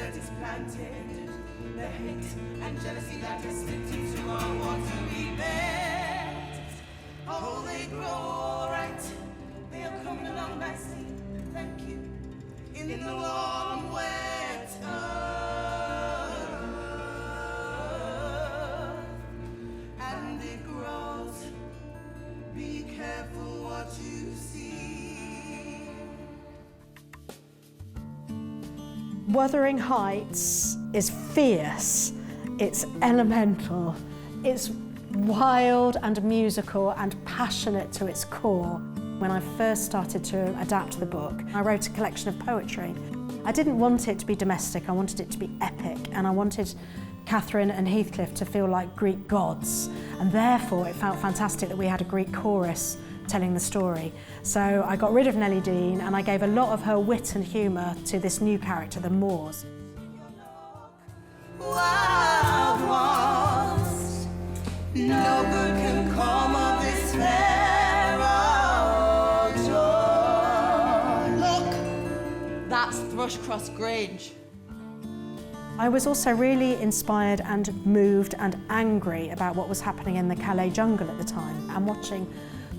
that is planted, the hate and jealousy that is slipped into our watery bed. Oh, they grow all right, they are coming along nicely, thank you, in the warm, wet earth. And it grows, be careful what you see. Wuthering Heights is fierce, it's elemental, it's wild and musical and passionate to its core. When I first started to adapt the book, I wrote a collection of poetry. I didn't want it to be domestic, I wanted it to be epic, and I wanted Catherine and Heathcliff to feel like Greek gods, and therefore it felt fantastic that we had a Greek chorus telling the story. So I got rid of Nellie Dean and I gave a lot of her wit and humour to this new character, the Moors. Wild ones, no good can come of this fair old shore. Look, that's Thrushcross Grange. I was also really inspired and moved and angry about what was happening in the Calais jungle at the time, and watching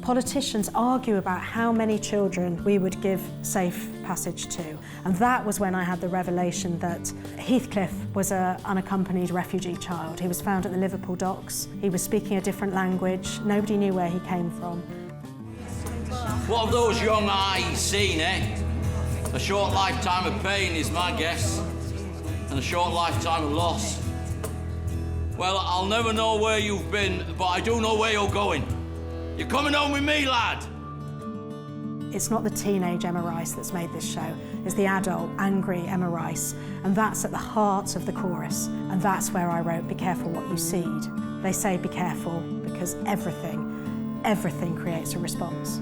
politicians argue about how many children we would give safe passage to. And that was when I had the revelation that Heathcliff was an unaccompanied refugee child. He was found at the Liverpool docks. He was speaking a different language. Nobody knew where he came from. What have those young eyes seen, eh? A short lifetime of pain is my guess, and a short lifetime of loss. Well, I'll never know where you've been, but I do know where you're going. You're coming home with me, lad! It's not the teenage Emma Rice that's made this show, it's the adult, angry Emma Rice, and that's at the heart of the chorus, and that's where I wrote Be Careful What You Seed. They say be careful because everything creates a response.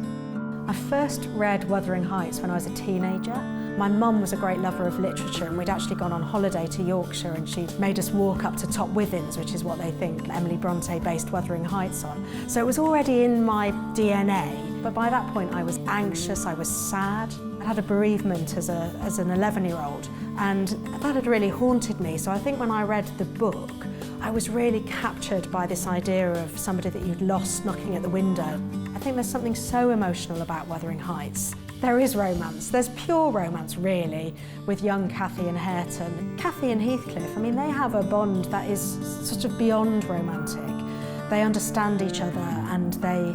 I first read Wuthering Heights when I was a teenager. My mum was a great lover of literature, and we'd actually gone on holiday to Yorkshire, and she'd made us walk up to Top Withens, which is what they think Emily Brontë based Wuthering Heights on. So it was already in my DNA, but by that point I was anxious, I was sad. I had a bereavement as an 11-year-old, and that had really haunted me. So I think when I read the book, I was really captured by this idea of somebody that you'd lost knocking at the window. I think there's something so emotional about Wuthering Heights. There is romance, there's pure romance really, with young Cathy and Hareton. Cathy and Heathcliff, I mean, they have a bond that is sort of beyond romantic. They understand each other and they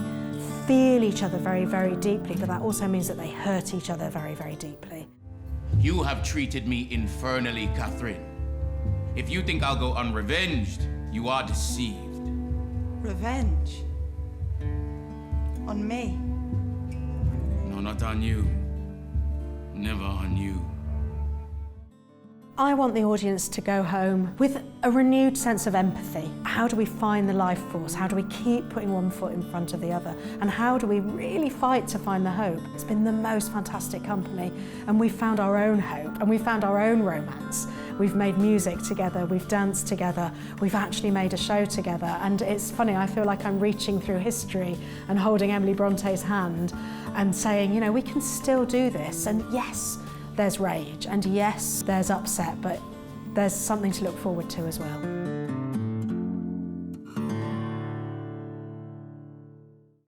feel each other very, very deeply, but that also means that they hurt each other very, very deeply. You have treated me infernally, Catherine. If you think I'll go unrevenged, you are deceived. Revenge? On me? No, not on you. Never on you. I want the audience to go home with a renewed sense of empathy. How do we find the life force? How do we keep putting one foot in front of the other? And how do we really fight to find the hope? It's been the most fantastic company, and we've found our own hope, and we've found our own romance. We've made music together, we've danced together, we've actually made a show together. And it's funny, I feel like I'm reaching through history and holding Emily Bronte's hand and saying, you know, we can still do this. And yes, there's rage, and yes, there's upset, but there's something to look forward to as well.